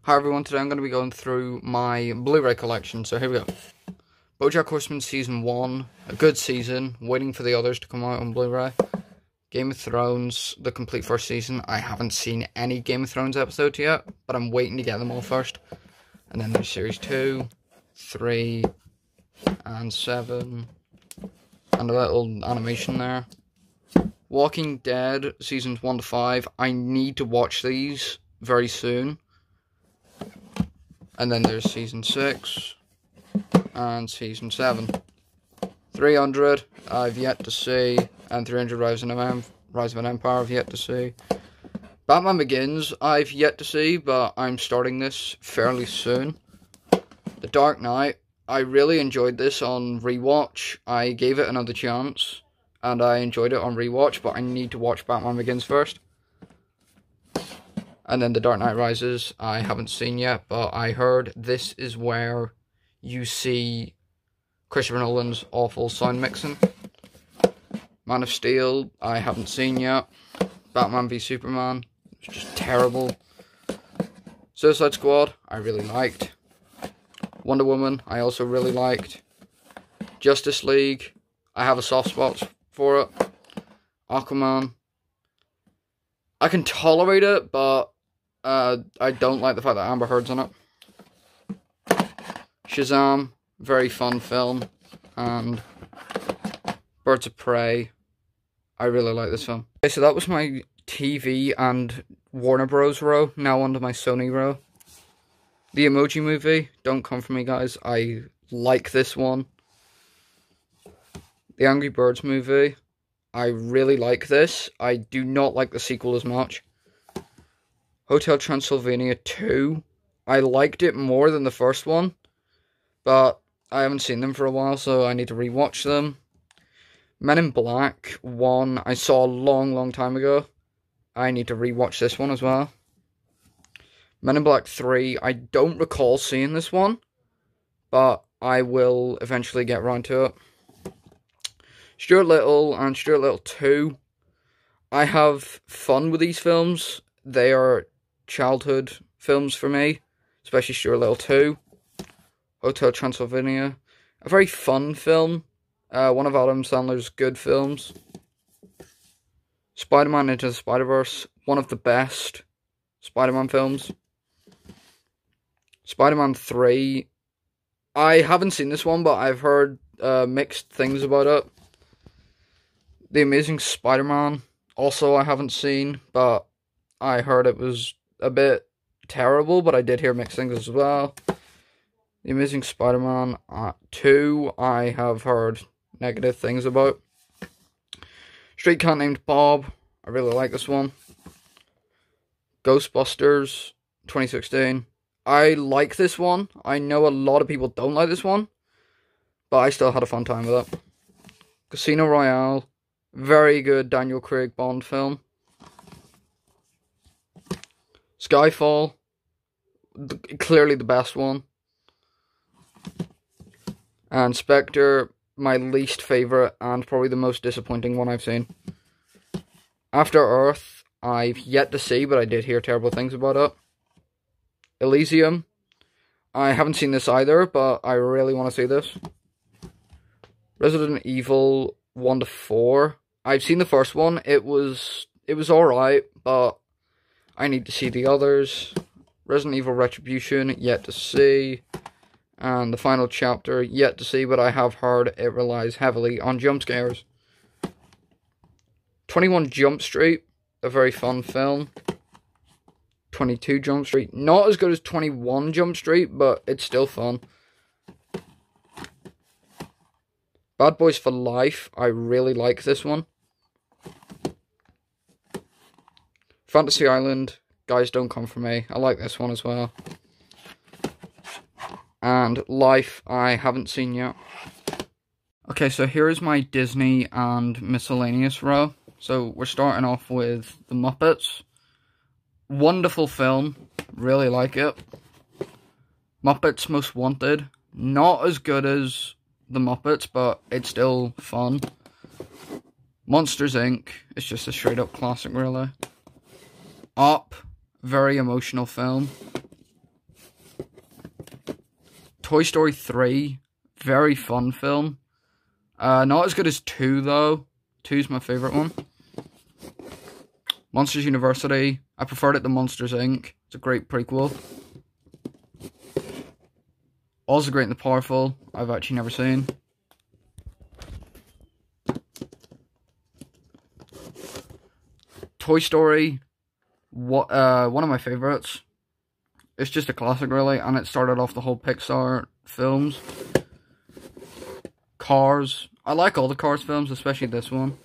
Hi everyone, today I'm going to be going through my Blu-ray collection, so here we go. BoJack Horseman Season 1, a good season, waiting for the others to come out on Blu-ray. Game of Thrones, the complete first season. I haven't seen any Game of Thrones episodes yet, but I'm waiting to get them all first. And then there's Series 2, 3, and 7, and a little animation there. Walking Dead, Seasons 1 to 5. I need to watch these very soon. And then there's Season 6 and Season 7. 300 I've yet to see, and 300 Rise of an Empire I've yet to see. Batman Begins I've yet to see, but I'm starting this fairly soon. The Dark Knight, I really enjoyed this on rewatch. I gave it another chance, and I enjoyed it on rewatch, but I need to watch Batman Begins first. And then The Dark Knight Rises, I haven't seen yet, but I heard this is where you see Christopher Nolan's awful sound mixing. Man of Steel, I haven't seen yet. Batman v Superman, it's just terrible. Suicide Squad, I really liked. Wonder Woman, I also really liked. Justice League, I have a soft spot for it. Aquaman, I can tolerate it, but I don't like the fact that Amber Heard's in it. Shazam, very fun film. And Birds of Prey, I really like this film. Okay, so that was my TV and Warner Bros. Row. Now onto my Sony row. The Emoji Movie, don't come for me guys, I like this one. The Angry Birds movie, I really like this. I do not like the sequel as much. Hotel Transylvania 2. I liked it more than the first one, but I haven't seen them for a while, so I need to rewatch them. Men in Black 1, I saw a long time ago. I need to rewatch this one as well. Men in Black 3, I don't recall seeing this one, but I will eventually get around to it. Stuart Little and Stuart Little 2. I have fun with these films. They are childhood films for me, especially Stuart Little 2. Hotel Transylvania, a very fun film. One of Adam Sandler's good films. Spider-Man Into the Spider-Verse, one of the best Spider-Man films. Spider-Man 3, I haven't seen this one, but I've heard mixed things about it. The Amazing Spider-Man, also I haven't seen, but I heard it was a bit terrible, but I did hear mixed things as well. The Amazing Spider-Man 2, I have heard negative things about. Street Cat Named Bob, I really like this one. Ghostbusters 2016, I like this one. I know a lot of people don't like this one, but I still had a fun time with it. Casino Royale, very good Daniel Craig Bond film. Skyfall, clearly the best one. And Spectre, my least favourite and probably the most disappointing one I've seen. After Earth, I've yet to see, but I did hear terrible things about it. Elysium, I haven't seen this either, but I really want to see this. Resident Evil 1 to 4, I've seen the first one. It was alright, but I need to see the others. Resident Evil Retribution, yet to see. And the final chapter, yet to see, but I have heard it relies heavily on jump scares. 21 Jump Street, a very fun film. 22 Jump Street, not as good as 21 Jump Street, but it's still fun. Bad Boys for Life, I really like this one. Fantasy Island, Guys Don't Come For Me, I like this one as well. And Life, I haven't seen yet. Okay, so here is my Disney and miscellaneous row. So we're starting off with The Muppets. Wonderful film, really like it. Muppets Most Wanted, not as good as The Muppets, but it's still fun. Monsters Inc., it's just a straight up classic really. Up, very emotional film. Toy Story 3, very fun film. Not as good as 2 though. 2's my favourite one. Monsters University, I preferred it to Monsters Inc. It's a great prequel. Oz the Great and the Powerful, I've actually never seen. Toy Story, one of my favourites. It's just a classic, really, and it started off the whole Pixar films. Cars, I like all the Cars films, especially this one.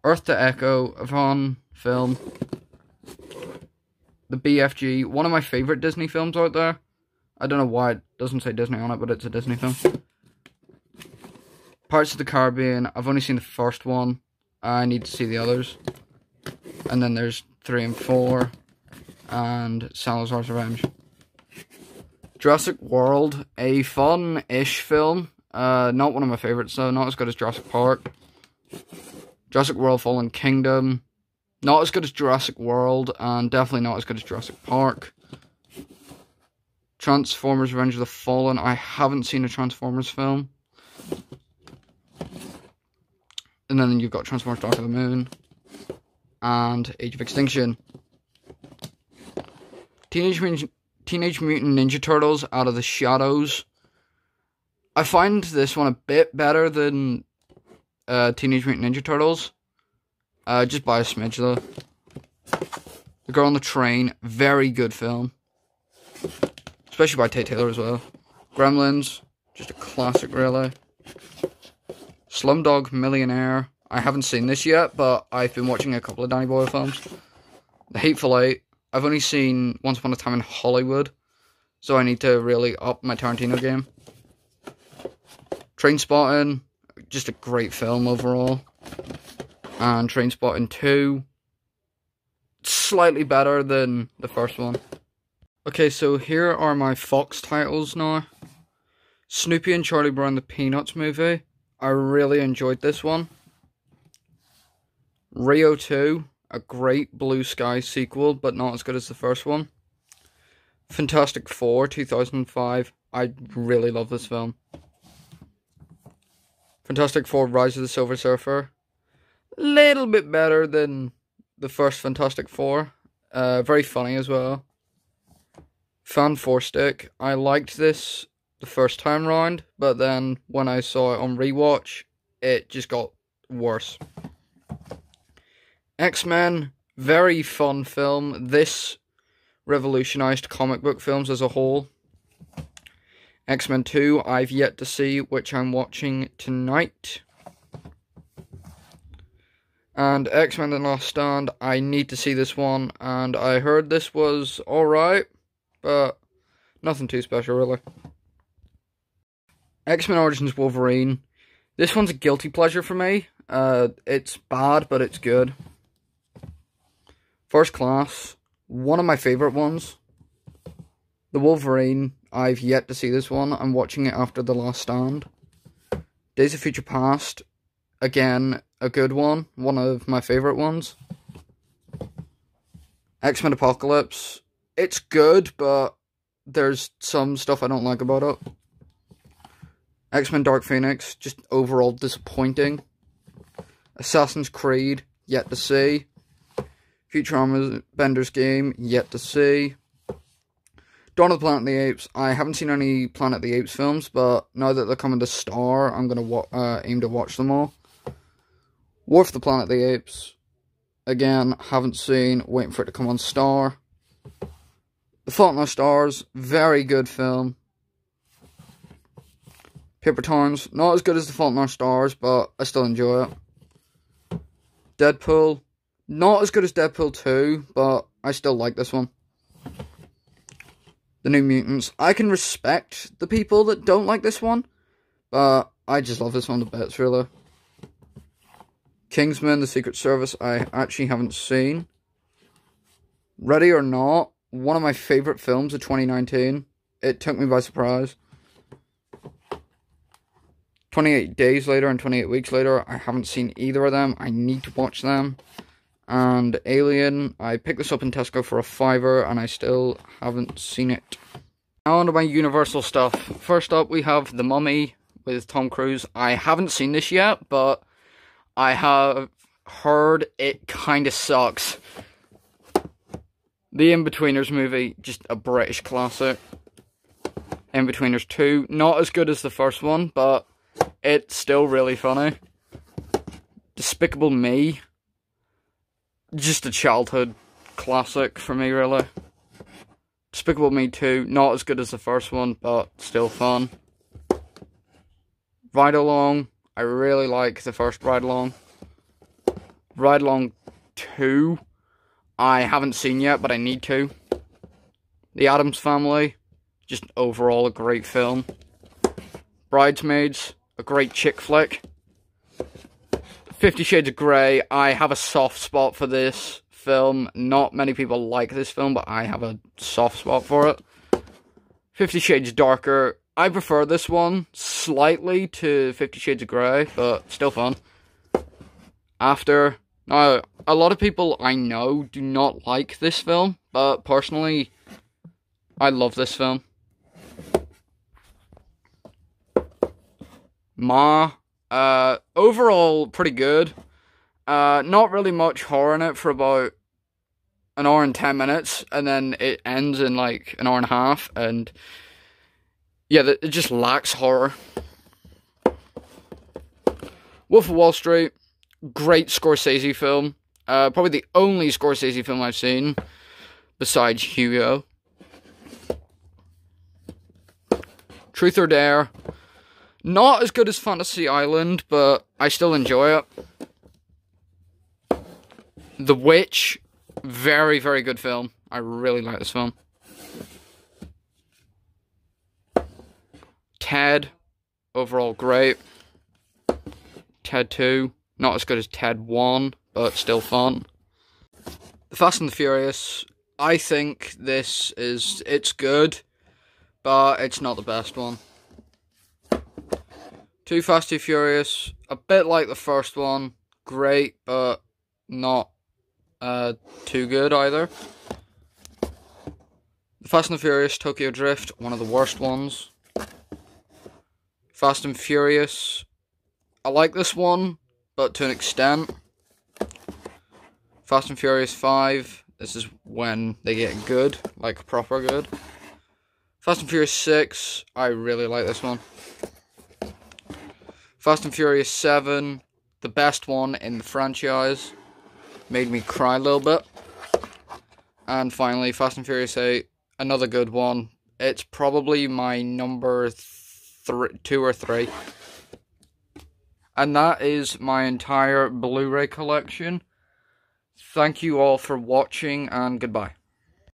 Earth to Echo, a fun film. The BFG, one of my favourite Disney films out there. I don't know why it doesn't say Disney on it, but it's a Disney film. Pirates of the Caribbean, I've only seen the first one. I need to see the others. And then there's 3 and 4. And Salazar's Revenge. Jurassic World, a fun-ish film. Not one of my favourites though, not as good as Jurassic Park. Jurassic World Fallen Kingdom, not as good as Jurassic World, and definitely not as good as Jurassic Park. Transformers Revenge of the Fallen, I haven't seen a Transformers film. And then you've got Transformers Dark of the Moon, and Age of Extinction. Teenage Mutant Ninja Turtles Out of the Shadows. I find this one a bit better than Teenage Mutant Ninja Turtles. Just by a smidge though. The Girl on the Train, very good film. Especially by Tate Taylor as well. Gremlins, just a classic really. Slumdog Millionaire, I haven't seen this yet, but I've been watching a couple of Danny Boyle films. The Hateful Eight, I've only seen Once Upon a Time in Hollywood, so I need to really up my Tarantino game. Trainspotting, just a great film overall. And Trainspotting 2, slightly better than the first one. Okay, so here are my Fox titles now. Snoopy and Charlie Brown the Peanuts movie. I really enjoyed this one. Rio 2, a great Blue Sky sequel, but not as good as the first one. Fantastic Four, 2005. I really love this film. Fantastic Four, Rise of the Silver Surfer. Little bit better than the first Fantastic Four. Very funny as well. Fan Four Stick. I liked this the first time round, but then when I saw it on rewatch, it just got worse. X-Men, very fun film. This revolutionized comic book films as a whole. X-Men 2, I've yet to see, which I'm watching tonight. And X-Men The Last Stand, I need to see this one, and I heard this was alright, but nothing too special really. X-Men Origins Wolverine, this one's a guilty pleasure for me. It's bad, but it's good. First Class, one of my favourite ones. The Wolverine, I've yet to see this one. I'm watching it after The Last Stand. Days of Future Past, again, a good one. One of my favourite ones. X-Men Apocalypse, it's good, but there's some stuff I don't like about it. X-Men Dark Phoenix, just overall disappointing. Assassin's Creed, yet to see. Futurama Bender's Game, yet to see. Dawn of the Planet of the Apes, I haven't seen any Planet of the Apes films, but now that they're coming to Star, I'm going to aim to watch them all. War for the Planet of the Apes, again, haven't seen, waiting for it to come on Star. The Fault in Our Stars, very good film. Paper Towns, not as good as The Fault in Our Stars, but I still enjoy it. Deadpool, not as good as Deadpool 2, but I still like this one. The New Mutants, I can respect the people that don't like this one, but I just love this one to bits, really. Kingsman, The Secret Service, I actually haven't seen. Ready or Not, one of my favourite films of 2019. It took me by surprise. 28 Days Later and 28 Weeks Later, I haven't seen either of them. I need to watch them. And Alien, I picked this up in Tesco for a £5 and I still haven't seen it. Now on to my Universal stuff. First up, we have The Mummy with Tom Cruise. I haven't seen this yet, but I have heard it kind of sucks. The In-Betweeners movie, just a British classic. In-Betweeners 2, not as good as the first one, but it's still really funny. Despicable Me, just a childhood classic for me, really. Despicable Me 2, not as good as the first one, but still fun. Ride Along, I really like the first Ride Along. Ride Along 2, I haven't seen yet, but I need to. The Addams Family, just overall a great film. Bridesmaids, a great chick flick. 50 Shades of Grey, I have a soft spot for this film. Not many people like this film, but I have a soft spot for it. 50 Shades Darker, I prefer this one slightly to 50 Shades of Grey, but still fun. After, now, a lot of people I know do not like this film, but personally, I love this film. Ma, overall pretty good. Not really much horror in it for about an hour and 10 minutes, and then it ends in like an hour and a half, and yeah, it just lacks horror. Wolf of Wall Street, great Scorsese film. Probably the only Scorsese film I've seen, besides Hugo. Truth or Dare, not as good as Fantasy Island, but I still enjoy it. The Witch, very, very good film. I really like this film. Ted, overall great. Ted 2, not as good as Ted 1, but still fun. The Fast and the Furious, I think it's good, but it's not the best one. Too Fast, Too Furious, a bit like the first one, great, but not too good either. The Fast and the Furious Tokyo Drift, one of the worst ones. Fast and Furious, I like this one, but to an extent. Fast and Furious 5, this is when they get good, like proper good. Fast and Furious 6, I really like this one. Fast and Furious 7, the best one in the franchise. Made me cry a little bit. And finally, Fast and Furious 8, another good one. It's probably my number 2 or 3. And that is my entire Blu-ray collection. Thank you all for watching, and goodbye.